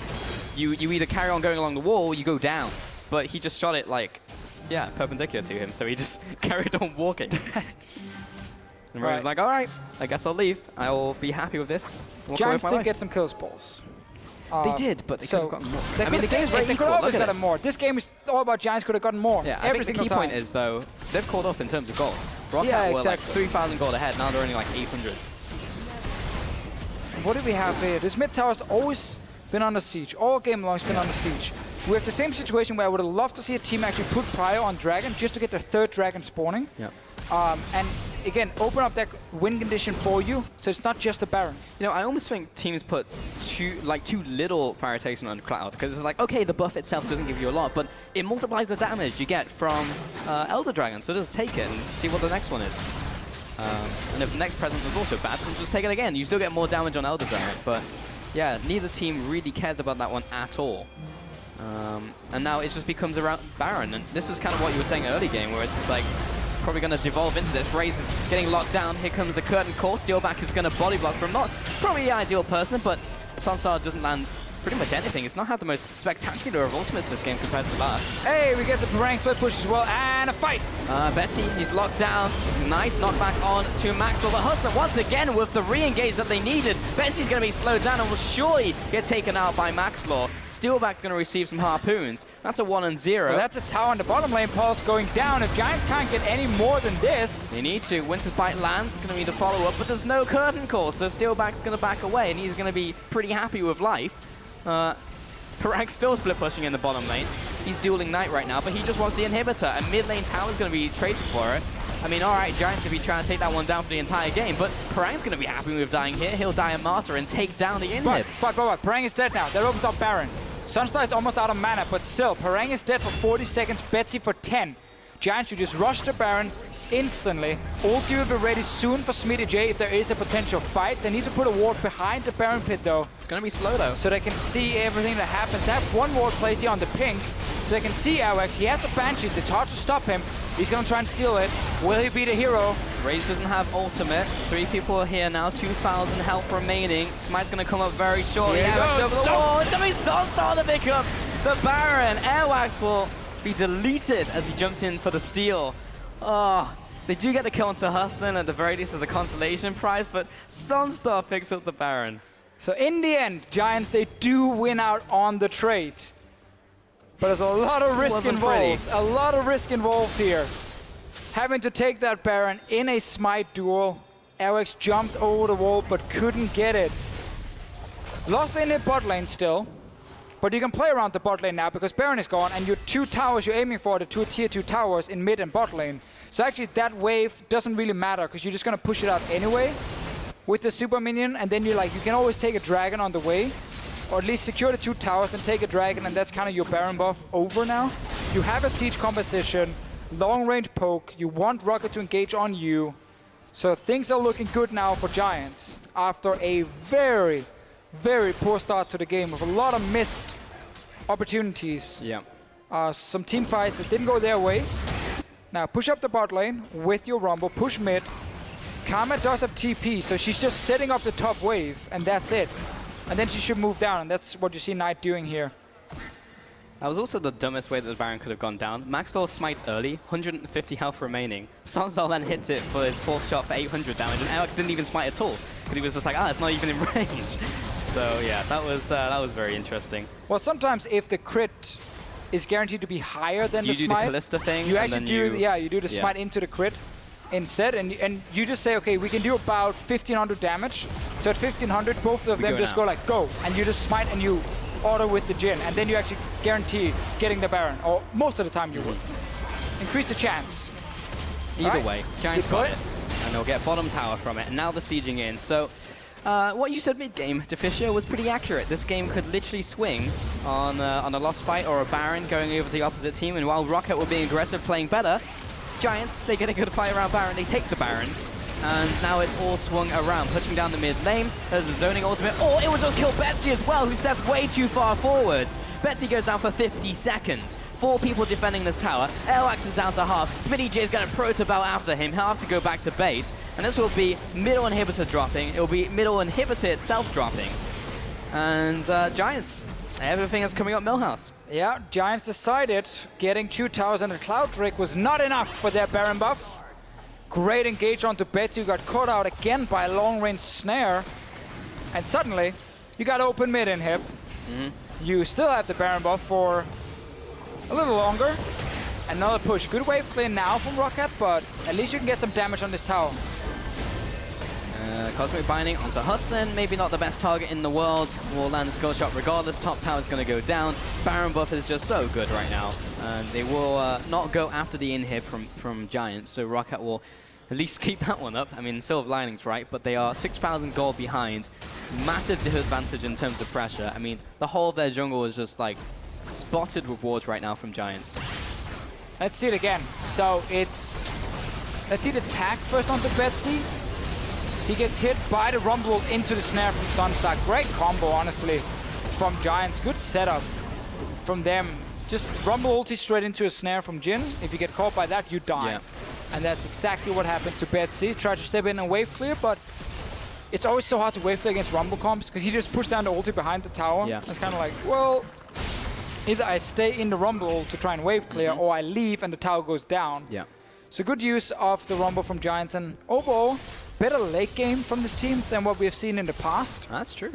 You either carry on going along the wall or you go down. But he just shot it like, yeah, perpendicular to him. So he just carried on walking. And Raze was like, all right, I guess I'll leave. I will be happy with this. Giants did get some kills, balls. They did, but they could have gotten more. I mean, the game's very equal. They could always gotten more. This game is all about Giants could have gotten more. Yeah, I think the key point is, though, they've caught up in terms of gold. ROCCAT were like 3,000 gold ahead, now they're only like 800. What do we have here? This mid tower's always been under siege. All game long has been under siege. We have the same situation where I would have loved to see a team actually put Prior on Dragon just to get their 3rd Dragon spawning. Yep. And again, open up that win condition for you, so it's not just a Baron. You know, I almost think teams put too little prioritization on Cloud, because it's like, okay, the buff itself doesn't give you a lot, but it multiplies the damage you get from Elder Dragon, so just take it and see what the next one is. And if the next present is also bad, then just take it again. You still get more damage on Elder Dragon, but yeah, neither team really cares about that one at all. And now it just becomes around Baron, and this is kind of what you were saying early game, where it's just like, probably going to devolve into this. Raze is getting locked down. Here comes the curtain call. Steelback is going to body block from not probably the ideal person, but SONSTAR doesn't land pretty much anything. It's not had the most spectacular of ultimates this game compared to last. Hey, we get the Braum split push as well, and a fight! Betsy, he's locked down. Nice knockback on to Maxlore. But Hustlin once again with the re-engage that they needed. Betsy's going to be slowed down and will surely get taken out by Maxlore. Steelback's going to receive some harpoons. That's a 1-0. Well, that's a tower in the bottom lane. Pulse going down. If Giants can't get any more than this, they need to. Winter's Bite lands. Going to need a follow-up, but there's no curtain call, so Steelback's going to back away, and he's going to be pretty happy with life. Parag's still split pushing in the bottom lane. He's dueling Knight right now, but he just wants the inhibitor, and mid lane tower's going to be traded for it. I mean, alright, Giants will be trying to take that one down for the entire game, but Parag's going to be happy with dying here. He'll die a martyr and take down the inhib. But Parag is dead now. That opens up Baron. SONSTAR is almost out of mana, but still, Parag is dead for 40 seconds, Betsy for 10. Giants should just rush the Baron instantly. Ulti will be ready soon for SmittyJ if there is a potential fight. They need to put a ward behind the Baron pit though. It's going to be slow though. So they can see everything that happens. They have one ward placed here on the pink, so they can see Airwaks. He has a Banshee. It's hard to stop him. He's going to try and steal it. Will he be the hero? Raze doesn't have ultimate. 3 people are here now. 2,000 health remaining. Smite's going to come up very shortly. Airwaks over the wall. It's going to be SONSTAR to pick up the Baron. Airwaks will be deleted as he jumps in for the steal. Oh, they do get the kill onto Hustlin at the very least as a consolation prize, but SONSTAR picks up the Baron. So in the end, Giants, they do win out on the trade. But there's a lot of risk involved. A lot of risk involved here. Having to take that Baron in a smite duel. Airwaks jumped over the wall but couldn't get it. Lost in the bot lane still. But you can play around the bot lane now because Baron is gone and your 2 towers you're aiming for, the 2 tier 2 towers in mid and bot lane. So actually that wave doesn't really matter because you're just going to push it out anyway with the super minion, and then you can always take a dragon on the way, or at least secure the 2 towers and take a dragon, and that's kind of your Baron buff over now. You have a siege composition, long range poke, you want ROCCAT to engage on you. So things are looking good now for Giants after a very, very poor start to the game with a lot of missed opportunities. Yeah. Some team fights that didn't go their way. Now push up the bot lane with your Rumble, push mid. Karma does have TP, so she's just setting up the top wave, and that's it. And then she should move down, and that's what you see Knight doing here. That was also the dumbest way that the Baron could have gone down. Maxlore smites early, 150 health remaining. SONSTAR then hits it for his 4th shot for 800 damage, and Airwaks didn't even smite at all. Because he was just like, it's not even in range. So yeah, that was very interesting. Well, sometimes if the crit is guaranteed to be higher than the smite, you do the Callista thing, you actually do the smite into the crit instead, and you just say, okay, we can do about 1,500 damage. So at 1,500, both of them just go like, go, and you just smite and you auto with the Jhin, and then you actually guarantee getting the Baron, or most of the time you would. Increase the chance. Either way, Giants got it, and they'll get bottom tower from it, and now they're sieging in. So what you said mid-game, Deficio, was pretty accurate. This game could literally swing on a lost fight or a Baron going over to the opposite team, and while ROCCAT were being aggressive, playing better, Giants, they get a good fight around Baron, they take the Baron, and now it's all swung around, pushing down the mid lane. There's a zoning ultimate. Oh, it will just kill Betsy as well, who stepped way too far forwards. Betsy goes down for 50 seconds. 4 people defending this tower. Airwaks is down to half. SmittyJ is going to proto-bow after him. He'll have to go back to base. And this will be middle inhibitor dropping. It will be middle inhibitor itself dropping. And Giants, everything is coming up Millhouse. Yeah, Giants decided getting 2 towers and a Cloud Drake was not enough for their Baron buff. Great engage onto Betsy, who got caught out again by a long-range snare. And suddenly, you got open mid inhib. You still have the Baron buff for a little longer. Another push. Good wave clear now from ROCCAT, but at least you can get some damage on this tower. Cosmic Binding onto Hustlin, maybe not the best target in the world. Will land a skill shot regardless. Top tower is going to go down. Baron buff is just so good right now. And they will not go after the inhib from Giants, so ROCCAT will at least keep that one up. I mean, Silver Lining's right, but they are 6,000 gold behind. Massive disadvantage in terms of pressure. I mean, the whole of their jungle is just like spotted with wards right now from Giants. Let's see it again. So it's... Let's see the tag first onto Betsy. He gets hit by the Rumble into the snare from SONSTAR. Great combo, honestly, from Giants. Good setup from them. Just Rumble ulti straight into a snare from Jhin. If you get caught by that, you die. Yeah. And that's exactly what happened to Betsy. Tried to step in and wave clear, but it's always so hard to wave play against Rumble comps because he just pushed down the ulti behind the tower. Yeah. It's kind of like, well, either I stay in the Rumble to try and wave clear, or I leave and the tower goes down. Yeah. So good use of the Rumble from Giants, and overall, better late game from this team than what we have seen in the past. That's true.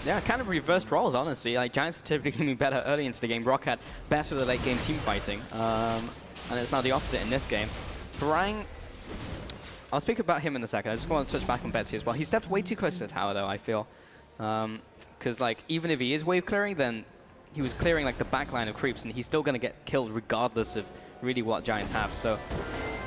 Yeah, kind of reversed roles, honestly. Like, Giants are typically going to be better early into the game. ROCCAT better the late game team fighting. And it's now the opposite in this game. Braum, I'll speak about him in a second. I just want to touch back on Betsy as well. He stepped way too close to the tower, though, I feel. Because, like, even if he is wave clearing, then he was clearing, like, the back line of creeps, and he's still going to get killed regardless of really what Giants have. So,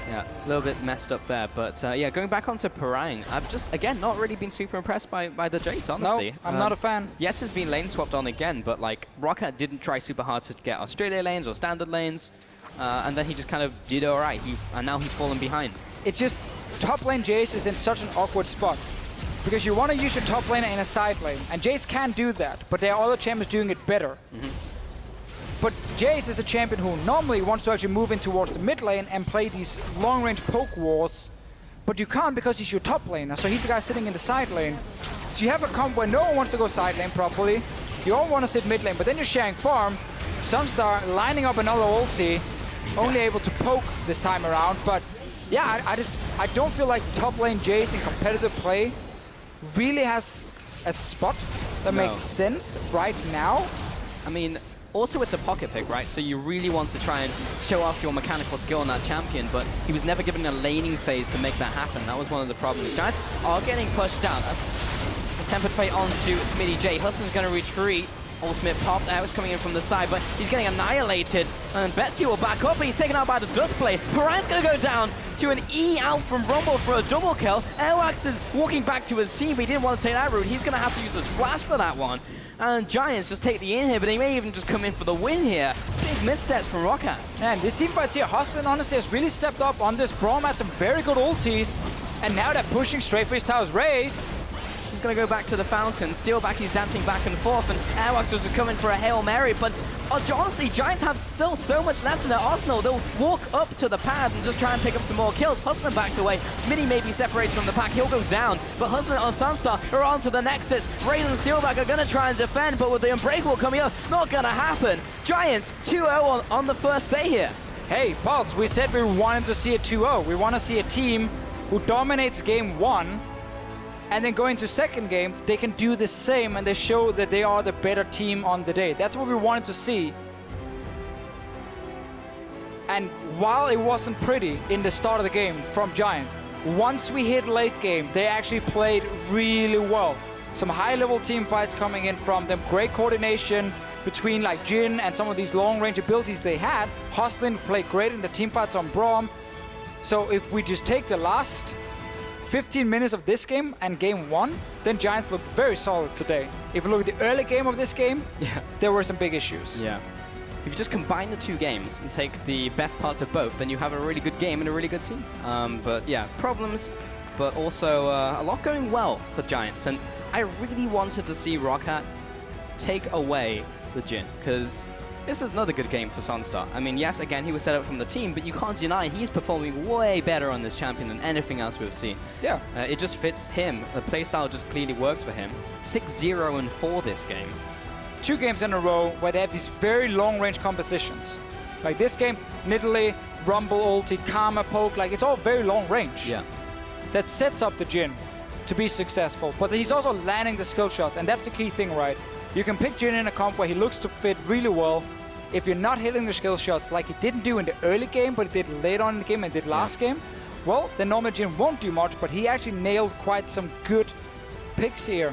yeah, a little bit messed up there. But, yeah, going back onto Braum, I've just, again, not really been super impressed by the Jayce, honestly. No, I'm not a fan. Yes, has been lane swapped on again, but, like, ROCCAT didn't try super hard to get Australia lanes or standard lanes. And then he just kind of did all right, and now he's fallen behind. It's just, top lane Jayce is in such an awkward spot. Because you want to use your top laner in a side lane, and Jayce can do that, but there are other champions doing it better. But Jayce is a champion who normally wants to actually move in towards the mid lane and play these long-range poke wars, but you can't because he's your top laner, so he's the guy sitting in the side lane. So you have a comp where no one wants to go side lane properly, you all want to sit mid lane, but then you're sharing farm, SONSTAR lining up another ulti, only able to poke this time around, but yeah, I don't feel like top lane Jayce in competitive play really has a spot that makes sense right now. I mean, also it's a pocket pick, right? So you really want to try and show off your mechanical skill on that champion, but he was never given a laning phase to make that happen. That was one of the problems. Giants are getting pushed down. That's a Tempered Fate onto SmittyJ. Hustlin's going to retreat. Ultimate popped out, is coming in from the side, but he's getting annihilated. And Betsy will back up, but he's taken out by the Dust Blade. Braum's going to go down to an E out from Rumble for a double kill. Airwaks is walking back to his team, but he didn't want to take that route. He's going to have to use his flash for that one. And Giants just take the in here, but they may even just come in for the win here. Big missteps from ROCCAT. And this team fights here, Hustlin honestly has really stepped up on this. Braum had some very good ultis, and now they're pushing straight for his tower's race. He's going to go back to the fountain. Steelback, he's dancing back and forth, and Airwaks was coming for a Hail Mary, but honestly, Giants have still so much left in their arsenal. They'll walk up to the pad and just try and pick up some more kills. Hustlin backs away. Smitty may be separated from the pack. He'll go down, but Hustlin on SONSTAR are onto the Nexus. Raze and Steelback are going to try and defend, but with the Unbreakable coming up, not going to happen. Giants 2-0 on the first day here. Hey, Pulse, we said we wanted to see a 2-0. We want to see a team who dominates game 1, and then going to second game, they can do the same and they show that they are the better team on the day. That's what we wanted to see. And while it wasn't pretty in the start of the game from Giants, once we hit late game, they actually played really well. Some high-level team fights coming in from them, great coordination between like Jhin and some of these long-range abilities they had. Hustlin played great in the team fights on Braum. So if we just take the last 15 minutes of this game and game 1, then Giants look very solid today. If you look at the early game of this game, there were some big issues. Yeah. If you just combine the two games and take the best parts of both, then you have a really good game and a really good team. But yeah, problems, but also a lot going well for Giants. And I really wanted to see ROCCAT take away the Jhin, because this is another good game for SONSTAR. I mean, yes, again, he was set up from the team, but you can't deny he's performing way better on this champion than anything else we've seen. Yeah. It just fits him. The playstyle just clearly works for him. 6-0-4 this game. 2 games in a row where they have these very long-range compositions. Like this game, Nidalee, Rumble ulti, Karma poke, like it's all very long range. Yeah. That sets up the Jhin to be successful, but he's also landing the skill shots, and that's the key thing, right? You can pick Jhin in a comp where he looks to fit really well. If you're not hitting the skill shots like he didn't do in the early game, but he did late on in the game and did last game, well, then normally Jhin won't do much, but he actually nailed quite some good picks here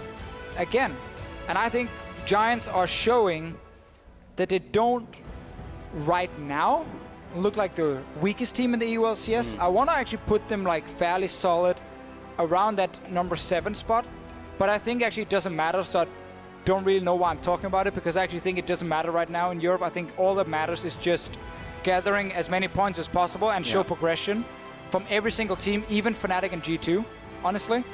again. And I think Giants are showing that they don't right now look like the weakest team in the EU LCS. I want to actually put them like fairly solid around that number 7 spot, but I think actually it doesn't matter, so I don't really know why I'm talking about it, because I actually think it doesn't matter right now in Europe. I think all that matters is just gathering as many points as possible and show progression from every single team, even Fnatic and G2, honestly.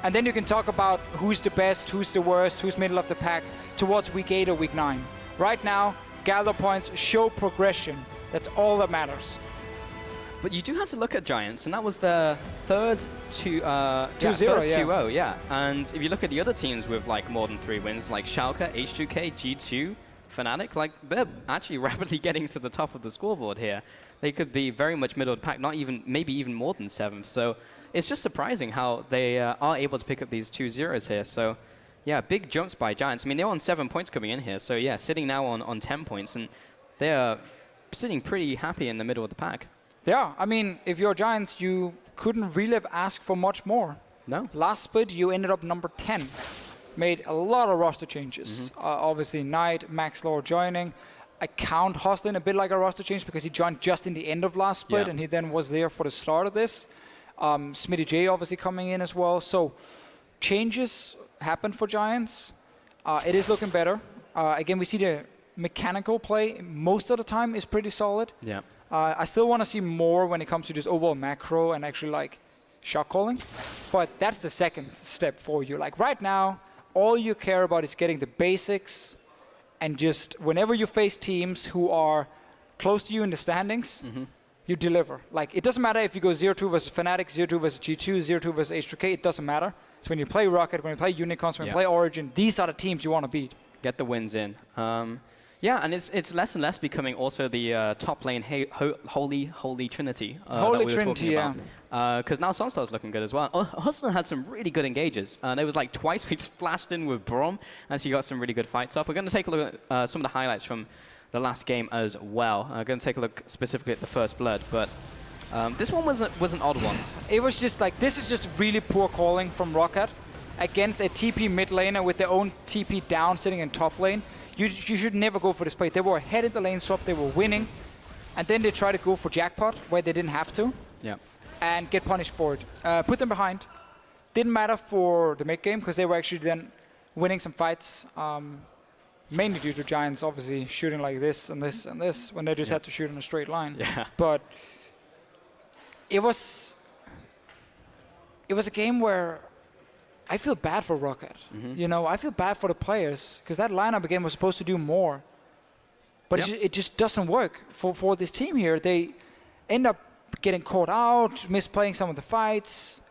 And then you can talk about who's the best, who's the worst, who's middle of the pack towards week 8 or week 9. Right now, gather points, show progression. That's all that matters. But you do have to look at Giants, and that was their third 2-0, yeah. And if you look at the other teams with like more than 3 wins, like Schalke, H2K, G2, Fnatic, like they're actually rapidly getting to the top of the scoreboard here. They could be very much middle of the pack, not even, maybe even more than 7th. So it's just surprising how they are able to pick up these 2-0s here. So yeah, big jumps by Giants. I mean, they're on 7 points coming in here. So yeah, sitting now on 10 points, and they're sitting pretty happy in the middle of the pack. Yeah, I mean, if you're Giants, you couldn't really have asked for much more. No. Last split, you ended up number 10. Made a lot of roster changes. Obviously, Knight, Maxlore joining. I count Hustlin a bit like a roster change because he joined just in the end of last split, and he then was there for the start of this. SmittyJ obviously coming in as well. So changes happened for Giants. It is looking better. Again, we see the mechanical play most of the time is pretty solid. Yeah. I still want to see more when it comes to just overall macro and actually like shot calling. But that's the second step for you. Like right now, all you care about is getting the basics, and just whenever you face teams who are close to you in the standings, you deliver. Like it doesn't matter if you go 0-2 versus Fnatic, 0-2 versus G2, 0-2 versus H2K, it doesn't matter. So when you play ROCCAT, when you play Unicorns, when you play Origin, these are the teams you want to beat. Get the wins in. Yeah, and it's less and less becoming also the top lane holy trinity. Holy Trinity, yeah. Because now SONSTAR is looking good as well. Hustlin had some really good engages. And it was like twice we splashed in with Braum, and she got some really good fights off. We're going to take a look at some of the highlights from the last game as well. I'm going to take a look specifically at the first blood, but this one was an odd one. It was just like, this is just really poor calling from ROCCAT against a TP mid laner with their own TP down sitting in top lane. You should never go for this play. They were ahead in the lane swap, they were winning, and then they tried to go for jackpot where they didn't have to, and get punished for it. Put them behind. Didn't matter for the mid game because they were actually then winning some fights, mainly due to Giants obviously shooting like this and this and this when they just had to shoot in a straight line. Yeah. But it was a game where I feel bad for ROCCAT. You know, I feel bad for the players because that lineup again was supposed to do more, but it just doesn't work for this team here. They end up getting caught out, misplaying some of the fights,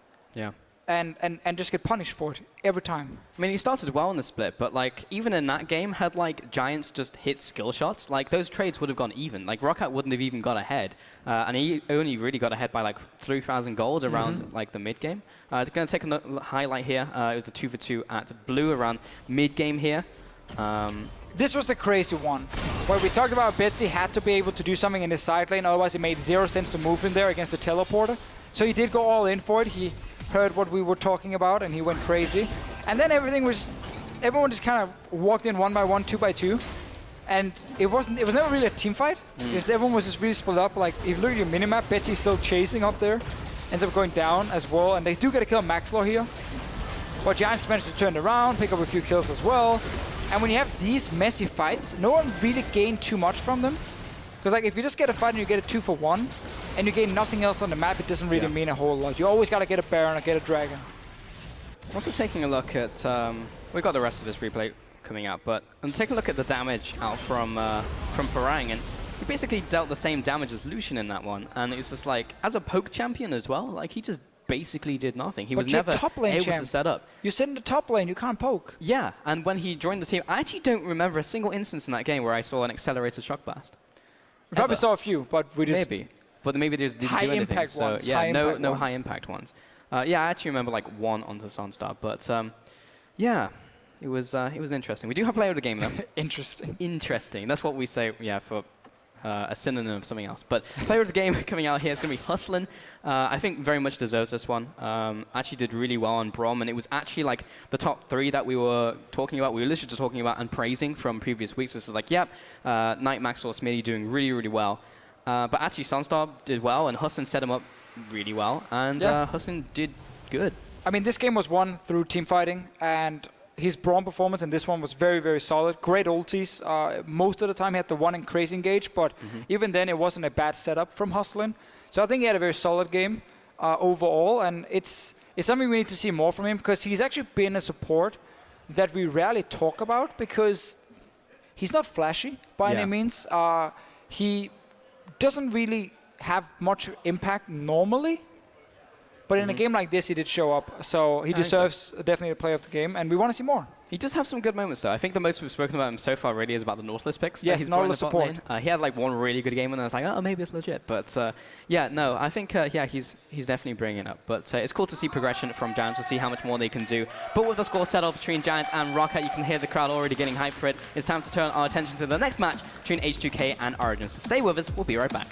and just get punished for it every time. I mean, he started well in the split, but like even in that game, had like Giants just hit skill shots, like those trades would have gone even. Like ROCCAT wouldn't have even got ahead, and he only really got ahead by like 3,000 gold around like the mid game. Going to take a highlight here. It was a 2-for-2 at blue around mid game here. This was the crazy one, where we talked about Betsy had to be able to do something in his side lane, otherwise it made 0 sense to move him there against the teleporter. So he did go all in for it. He heard what we were talking about and he went crazy. And then everyone just kind of walked in 1 by 1, 2 by 2. And it was never really a team fight. Because everyone was just really split up. Like if you look at your minimap, Betsy's still chasing up there. Ends up going down as well. And they do get a kill on Maxlore here. But Giants managed to turn around, pick up a few kills as well. And when you have these messy fights, no one really gained too much from them. Because like if you just get a fight and you get a 2-for-1, and you gain nothing else on the map, it doesn't really mean a whole lot. You always got to get a Baron or get a Dragon. Also taking a look at, we've got the rest of this replay coming out, but I'm taking a look at the damage out from Parang, and he basically dealt the same damage as Lucian in that one. And it's just like, as a poke champion as well, like he just basically did nothing. He was never able to set up. You sit in the top lane, you can't poke. Yeah, and when he joined the team, I actually don't remember a single instance in that game where I saw an accelerated shock blast. We probably saw a few, but we just... Maybe. But maybe they just didn't high do anything. Impact so ones, yeah, no ones. high impact ones. Yeah, I actually remember like one on the SONSTAR, but yeah, it was interesting. We do have player of the game though. Interesting. Interesting. That's what we say. Yeah, for a synonym of something else. But player of the game coming out here is going to be Hustlin. I think very much deserves this one. Actually did really well on Braum, and it was actually like the top 3 that we were talking about. We were literally just talking about and praising from previous weeks. This is like, yep, Knight, Maxlore, Smitty doing really, really well. But actually, SONSTAR did well, and Hustlin set him up really well, and Hustlin did good. I mean, this game was won through team fighting, and his Braum performance in this one was very, very solid. Great ultis. Most of the time, he had the one in crazy engage, but even then, it wasn't a bad setup from Hustlin. So I think he had a very solid game overall, and it's something we need to see more from him, because he's actually been a support that we rarely talk about, because he's not flashy by any means. He doesn't really have much impact normally. But in a game like this, he did show up, so he deserves definitely a play of the game, and we want to see more. He does have some good moments, though. I think the most we've spoken about him so far really is about the Nautilus picks. Yes, he's Nautilus support. He had like one really good game, and I was like, oh, maybe it's legit. But yeah, no, I think yeah, he's definitely bringing it up. But it's cool to see progression from Giants. We'll see how much more they can do. But with the score settled between Giants and ROCCAT, you can hear the crowd already getting hyped for it. It's time to turn our attention to the next match between H2K and Origins. So stay with us. We'll be right back.